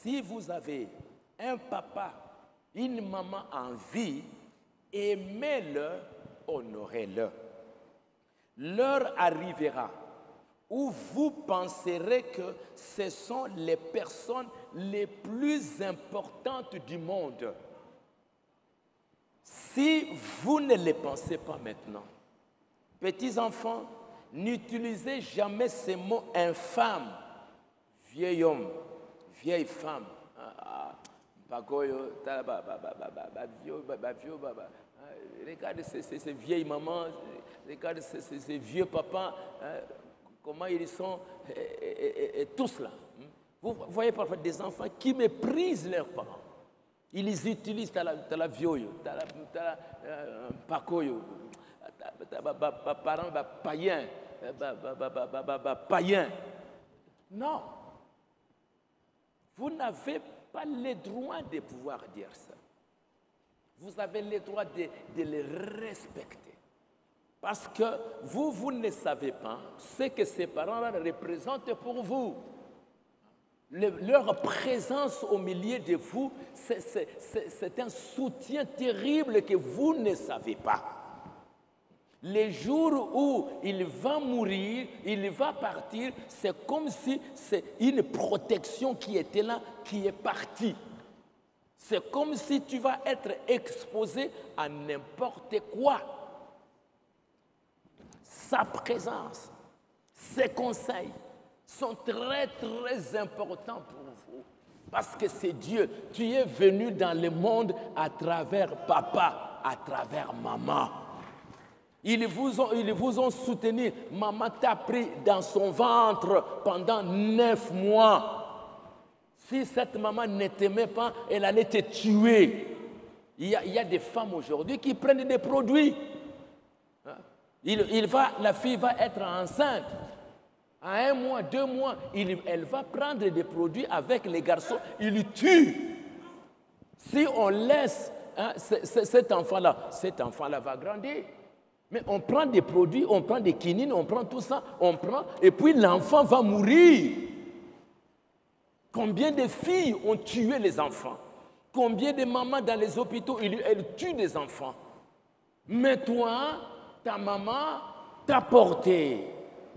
Si vous avez un papa, une maman en vie, aimez-le, honorez-le. L'heure arrivera où vous penserez que ce sont les personnes les plus importantes du monde. Si vous ne les pensez pas maintenant, petits enfants, n'utilisez jamais ces mots infâmes. Vieil homme, vieille femme. Regardez ces vieilles mamans, regardez ces vieux papas, comment ils sont, et tous là. Vous voyez parfois des enfants qui méprisent leurs parents. Ils les utilisent, t'as la vieille, t'as la pacoyo, t'as parents païens, païens. Non. Vous n'avez pas le droit de pouvoir dire ça. Vous avez le droit de les respecter. Parce que vous ne savez pas ce que ces parents-là représentent pour vous. Leur présence au milieu de vous, c'est un soutien terrible que vous ne savez pas. Les jours où il va mourir, il va partir, c'est comme si c'est une protection qui était là, qui est partie. C'est comme si tu vas être exposé à n'importe quoi. Sa présence, ses conseils sont très, très importants pour vous. Parce que c'est Dieu. Tu es venu dans le monde à travers papa, à travers maman. Ils vous ont soutenu. Maman t'a pris dans son ventre pendant 9 mois. Si cette maman ne t'aimait pas, elle allait te tuer. Il y a des femmes aujourd'hui qui prennent des produits. La fille va être enceinte. À 1 mois, 2 mois, elle va prendre des produits avec les garçons. Ils le tuent. Si on laisse cet enfant-là va grandir. Mais on prend des produits, on prend des quinines, on prend tout ça, et puis l'enfant va mourir. Combien de filles ont tué les enfants? Combien de mamans dans les hôpitaux, elles tuent des enfants? Mais toi, ta maman t'a porté.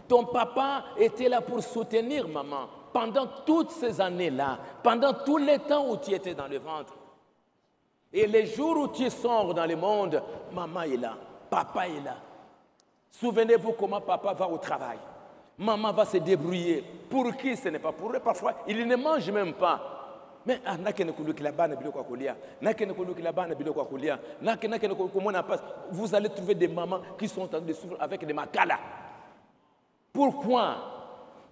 Ton papa était là pour soutenir maman pendant toutes ces années-là, pendant tout le temps où tu étais dans le ventre. Et les jours où tu sors dans le monde, maman est là. Papa est là. Souvenez-vous comment papa va au travail. Maman va se débrouiller. Pour qui? Ce n'est pas pour eux. Parfois, il ne mange même pas. Mais vous allez trouver des mamans qui sont en train de souffrir avec des makala. Pourquoi?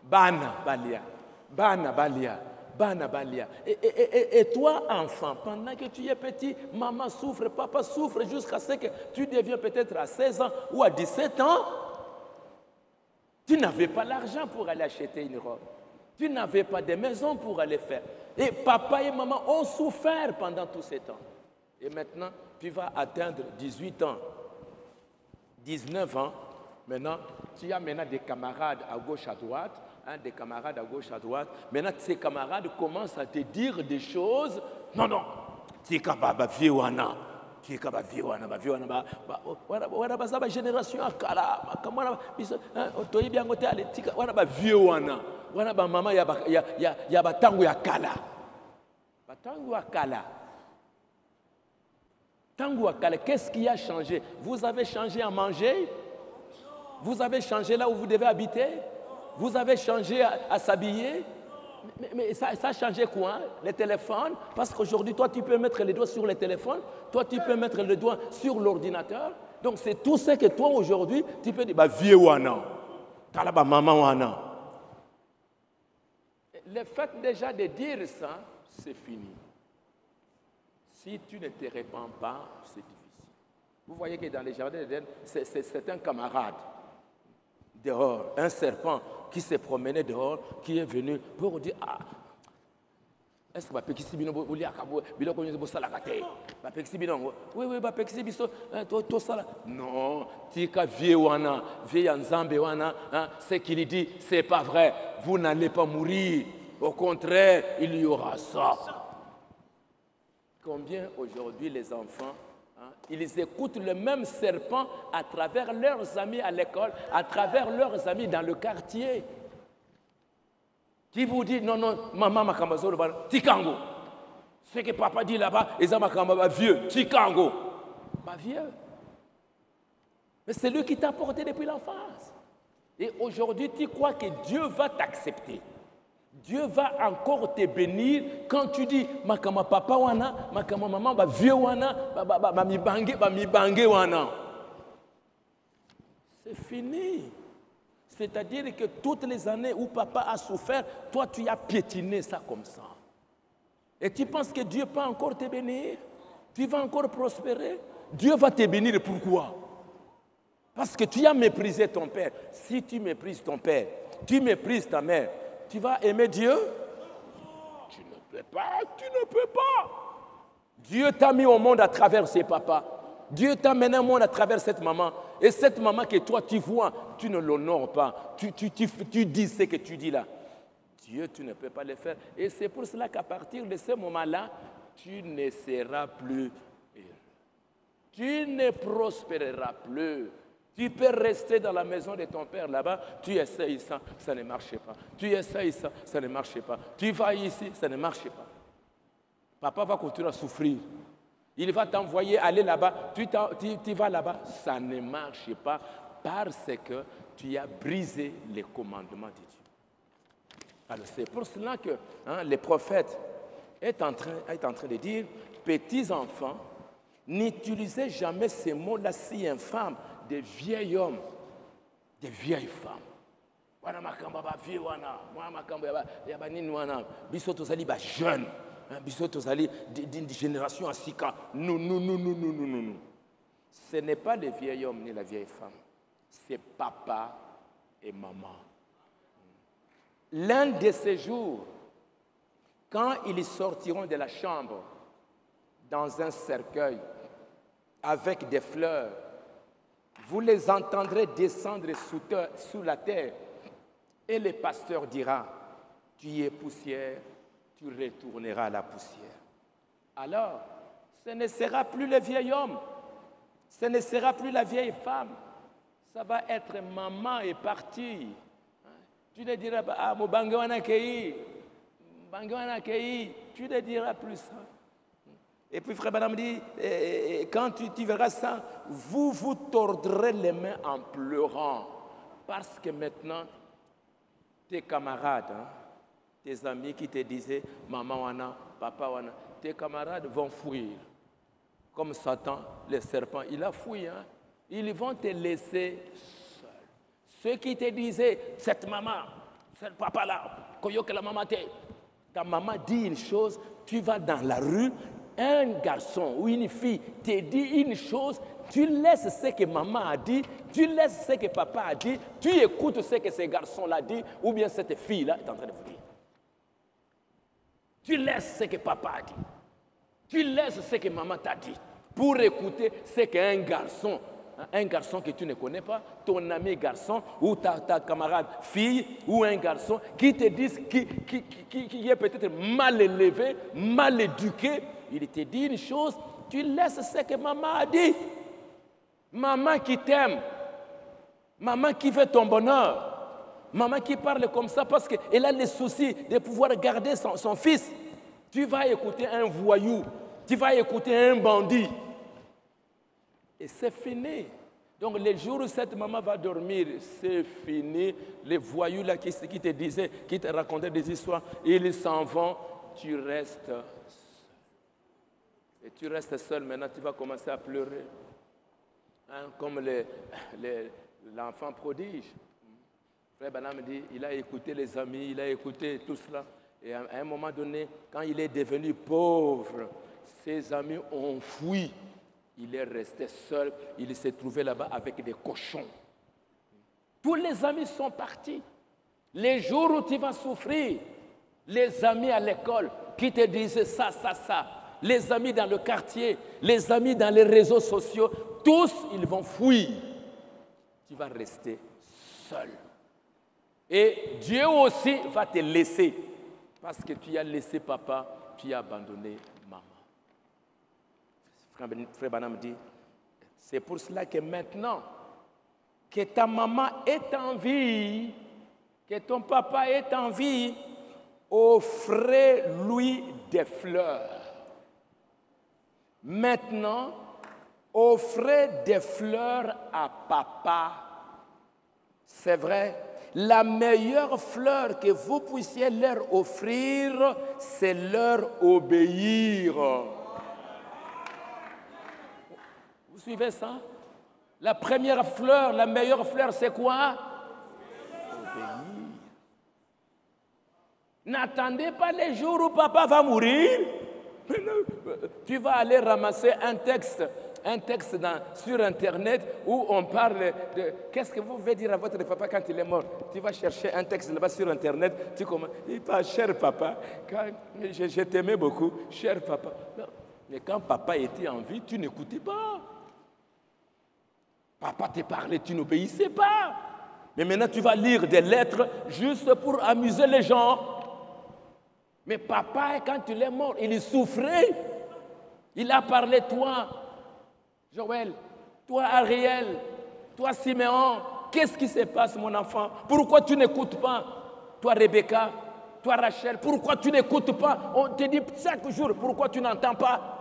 Bana balia. Bana balia. Bana balia. Et toi, enfant, pendant que tu es petit, maman souffre, papa souffre jusqu'à ce que tu deviens peut-être à 16 ans ou à 17 ans. Tu n'avais pas l'argent pour aller acheter une robe. Tu n'avais pas de maison pour aller faire. Et papa et maman ont souffert pendant tous ces temps. Et maintenant, tu vas atteindre 18 ans, 19 ans. Maintenant, tu as maintenant des camarades à gauche, à droite. Des camarades à gauche, à droite. Maintenant, ces camarades commencent à te dire des choses. Non, non. Tu es capable de vivre. Tu es capable de vivre. Génération à Kala. Tu es bien côté à l'éthique. Maman, il y a Batangu à Kala. Batangu à Kala. Tangu à Kala. Qu'est-ce qui a changé? Vous avez changé à manger? Vous avez changé là où vous devez habiter? Vous avez changé à s'habiller? Mais ça a changé quoi? Les téléphones? Parce qu'aujourd'hui, toi, tu peux mettre les doigts sur les téléphones. Toi, tu peux mettre les doigts sur l'ordinateur. Donc, c'est tout ce que toi, aujourd'hui, tu peux dire, bah, vieux wana. Talaba maman wana. Le fait déjà de dire ça, c'est fini. Si tu ne te répands pas, c'est difficile. Vous voyez que dans les jardins d'Éden, c'est un camarade dehors, un serpent qui s'est promené dehors, qui est venu pour dire, ah, est-ce que ma pekisi bino boli akabo bilo ko nyebo sala kate ma pekisi bino oui ba pekisi biso to sala non tika vie wana vie nzambe wana ce qu'il dit c'est pas vrai, vous n'allez pas mourir. Au contraire, il y aura ça. Combien aujourd'hui les enfants, ils écoutent le même serpent à travers leurs amis à l'école, à travers leurs amis dans le quartier. Qui vous dit, non, non, maman makambazo le tikango. Ce que papa dit là-bas, ils ont makamba vieux, tikango. Pas vieux. Mais c'est lui qui t'a porté depuis l'enfance. Et aujourd'hui, tu crois que Dieu va t'accepter. Dieu va encore te bénir quand tu dis makama papa wana, makama maman ba vieux wana, ba mi bangé wana. C'est fini. C'est-à-dire que toutes les années où papa a souffert, toi tu as piétiné ça comme ça. Et tu penses que Dieu peut encore te bénir? Tu vas encore prospérer? Dieu va te bénir pourquoi? Parce que tu as méprisé ton père. Si tu méprises ton père, tu méprises ta mère, tu vas aimer Dieu? Tu ne peux pas, tu ne peux pas. Dieu t'a mis au monde à travers ses papas. Dieu t'a mené au monde à travers cette maman. Et cette maman que toi tu vois, tu ne l'honores pas. Tu dis ce que tu dis là. Dieu, tu ne peux pas le faire. Et c'est pour cela qu'à partir de ce moment-là, tu ne seras plus heureux. Tu ne prospéreras plus. Tu peux rester dans la maison de ton père là-bas, tu essayes ça, ça ne marche pas. Tu essayes ça, ça ne marche pas. Tu vas ici, ça ne marche pas. Papa va continuer à souffrir. Il va t'envoyer aller là-bas, tu vas là-bas, ça ne marche pas parce que tu as brisé les commandements de Dieu. Alors c'est pour cela que le prophète est en train de dire, petits enfants, n'utilisez jamais ces mots-là si infâmes des vieils hommes, des vieilles femmes. Wana makamba ba vieux wana, wana makamba ya ba nini wana, biso tozali ba jeune, biso tozali d'une génération asika. Non. Ce n'est pas les vieils hommes ni la vieille femme, c'est papa et maman. L'un de ces jours, quand ils sortiront de la chambre dans un cercueil avec des fleurs, vous les entendrez descendre sous la terre. Et le pasteur dira, tu es poussière, tu retourneras à la poussière. Alors, ce ne sera plus le vieil homme, ce ne sera plus la vieille femme, ça va être maman est partie. Tu ne diras pas, ah, mon bangwana kei, tu ne diras plus ça. Et puis frère Branham dit, quand tu verras ça, vous vous tordrez les mains en pleurant. Parce que maintenant, tes camarades, tes amis qui te disaient, maman wana, papa wana, tes camarades vont fuir. Comme Satan, le serpent, il a fui. Ils vont te laisser seul. Ceux qui te disaient, cette maman, ce papa-là, koyoke la maman ta maman dit une chose, tu vas dans la rue, un garçon ou une fille te dit une chose, tu laisses ce que maman a dit, tu laisses ce que papa a dit, tu écoutes ce que ce garçon-là dit, ou bien cette fille-là est en train de vous dire. Tu laisses ce que papa a dit, tu laisses ce que maman t'a dit, pour écouter ce qu'un garçon, un garçon que tu ne connais pas, ton ami garçon, ou ta camarade fille, ou un garçon, qui te disent, qui est peut-être mal élevé, mal éduqué, il te dit une chose, tu laisses ce que maman a dit. Maman qui t'aime, maman qui veut ton bonheur, maman qui parle comme ça parce qu'elle a le souci de pouvoir garder son fils. Tu vas écouter un voyou, tu vas écouter un bandit. Et c'est fini. Donc les jours où cette maman va dormir, c'est fini. Les voyous là qui te disaient, qui te racontaient des histoires, ils s'en vont, tu restes seul. Et tu restes seul, maintenant tu vas commencer à pleurer. Comme l'enfant prodige. Frère Branham dit, il a écouté les amis, il a écouté tout cela. Et à un moment donné, quand il est devenu pauvre, ses amis ont fui. Il est resté seul, il s'est trouvé là-bas avec des cochons. Tous les amis sont partis. Les jours où tu vas souffrir, les amis à l'école qui te disaient ça, les amis dans le quartier, les amis dans les réseaux sociaux, tous, ils vont fuir. Tu vas rester seul. Et Dieu aussi va te laisser. Parce que tu as laissé papa, tu as abandonné maman. Frère Branham dit, c'est pour cela que maintenant, que ta maman est en vie, que ton papa est en vie, offrez-lui des fleurs. Maintenant, offrez des fleurs à papa. C'est vrai, la meilleure fleur que vous puissiez leur offrir, c'est leur obéir. Vous suivez ça? La première fleur, la meilleure fleur, c'est quoi? Obéir. N'attendez pas les jours où papa va mourir. Tu vas aller ramasser un texte sur Internet où on parle de qu'est-ce que vous voulez dire à votre papa quand il est mort. Tu vas chercher un texte là-bas sur Internet. Tu commences, il dit, cher papa, je t'aimais beaucoup, cher papa. Non. Mais quand papa était en vie, tu n'écoutais pas. Papa te parlait, tu n'obéissais pas. Mais maintenant, tu vas lire des lettres juste pour amuser les gens. Mais papa, quand il est mort, il souffrait. Il a parlé, toi, Joël, toi, Ariel, toi, Siméon. Qu'est-ce qui se passe, mon enfant? Pourquoi tu n'écoutes pas? Toi, Rebecca, toi, Rachel, pourquoi tu n'écoutes pas? On te dit chaque jour, pourquoi tu n'entends pas?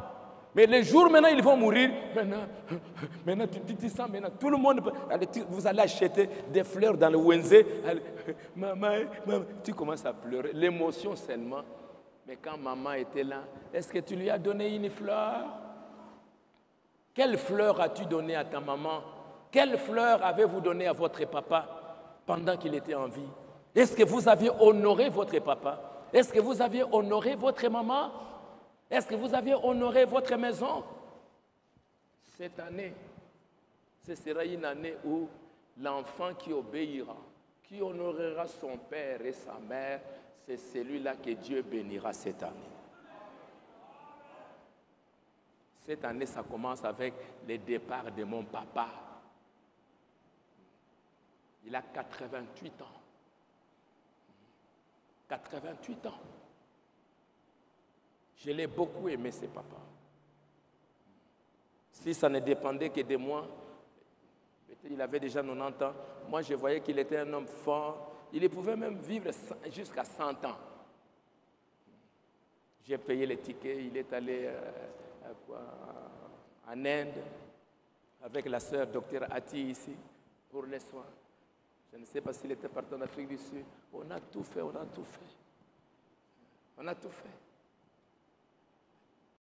Mais les jours maintenant, ils vont mourir. Maintenant tu sens, maintenant, tout le monde, vous allez acheter des fleurs dans le Wednesday. Maman, tu commences à pleurer. L'émotion seulement. Mais quand maman était là, est-ce que tu lui as donné une fleur? Quelle fleur as-tu donné à ta maman? Quelle fleur avez-vous donné à votre papa pendant qu'il était en vie? Est-ce que vous aviez honoré votre papa? Est-ce que vous aviez honoré votre maman? Est-ce que vous aviez honoré votre maison? Cette année, ce sera une année où l'enfant qui obéira, qui honorera son père et sa mère, c'est celui-là que Dieu bénira cette année. Cette année, ça commence avec le départ de mon papa. Il a 88 ans. 88 ans. Je l'ai beaucoup aimé, ce papa. Si ça ne dépendait que de moi, peut-être il avait déjà 90 ans. Moi, je voyais qu'il était un homme fort. Il pouvait même vivre jusqu'à 100 ans. J'ai payé les tickets. Il est allé en Inde avec la sœur docteur Ati ici pour les soins. Je ne sais pas s'il était parti en Afrique du Sud. On a tout fait, on a tout fait. On a tout fait.